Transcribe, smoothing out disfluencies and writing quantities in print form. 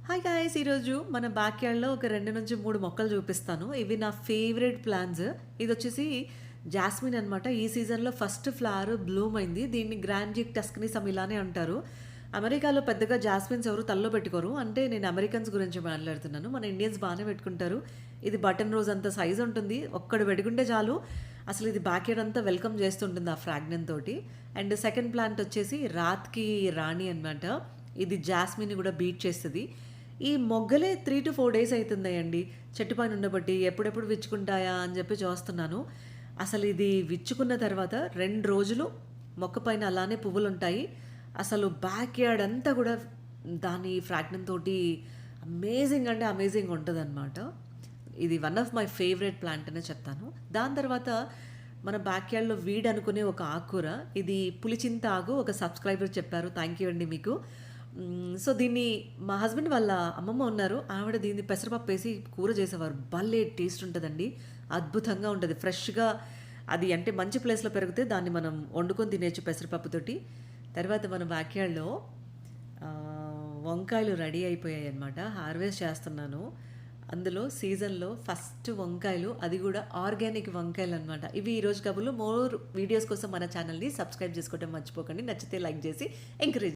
Hi guys! ఈరోజు మన బ్యాక్‌యార్డ్‌లో ఒక 2-3 మొక్కలు చూపిస్తాను. ఇవి నా ఫేవరెట్ ప్లాంట్స్. ఇదొచ్చేసి జాస్మిన్ అనమాట. ఈ సీజన్‌లో ఫస్ట్ ఫ్లవర్ బ్లూమ్ అయింది. దీన్ని గ్రాంజిక్ టస్కనీసమ్ ఇలానే అంటారు. అమెరికాలో పెద్దగా జాస్మిన్స్ ఎవరు తలలో పెట్టుకోరు. అంటే నేను అమెరికన్స్ గురించి మాట్లాడుతున్నాను. మన ఇండియన్స్ బానే పెట్టుకుంటారు. ఇది బటన్ రోజ్ అంత సైజ్ ఉంటుంది. ఒక్కడు పెట్టుకుంటే చాలు అసలు ఇది బ్యాక్‌యార్డ్ అంతా వెల్కమ్ చేస్తుంటుంది ఆ ఫ్రాగ్రెన్స్ తోటి. అండ్ సెకండ్ ప్లాంట్ వచ్చేసి రాత్ కి రాణి అనమాట. ఇది జాస్మిన్‌ని కూడా బీట్ చేస్తది. ఈ మొగ్గలే 3-4 డేస్ అయితుందండి. చెట్టు పైన ఉండబట్టి ఎప్పుడెప్పుడు విచ్చుకుంటాయా అని చెప్పి చూస్తున్నాను. అసలు ఇది విచ్చుకున్న తర్వాత 2 రోజులు మొక్క పైన అలానే పువ్వులుంటాయి. అసలు బ్యాక్ యార్డ్ అంతా కూడా దాని ఫ్రాగ్రెన్స్ తోటి అమేజింగ్ అంటే అమేజింగ్ ఉంటదనమాట. ఇది one of my favourite plant అనే చెప్తాను. దాని తర్వాత మన బ్యాక్ యార్డ్‌లో వీడ్ అనుకునే ఒక ఆకుకూర. ఇది పులిచింత ఆకు ఒక సబ్‌స్క్రైబర్ చెప్పారు. థ్యాంక్ యూ అండి మీకు. సో, దీన్ని మా హస్బెండ్ వాళ్ళ అమ్మమ్మ ఉన్నారు. ఆవిడ దీన్ని పెసరపప్పేసి కూర చేసేవారు. భలే టేస్ట్ ఉంటదండి. అద్భుతంగా ఉంటది. ఫ్రెష్‌గా అది అంటే మంచి ప్లేస్‌లో పెరిగితే దాన్ని మనం వండుకొని తినేయొచ్చు పెసరపప్పుతోటి. తర్వాత మన బ్యాక్‌యార్డ్‌లో వంకాయలు రెడీ అయిపోయాయన్నమాట. హార్వెస్ట్ చేస్తున్నాను. అందులో సీజన్‌లో ఫస్ట్ వంకాయలు, అది గూడా ఆర్గానిక్ వంకాయలనమాట. ఇవి ఈరోజు కబుర్లు. మోర్ వీడియోస్ కోసం మన ఛానల్‌ని సబ్స్క్రైబ్ చేసుకోవడం మర్చిపోకండి. నచ్చితే లైక్ చేసి ఎంకరేజ్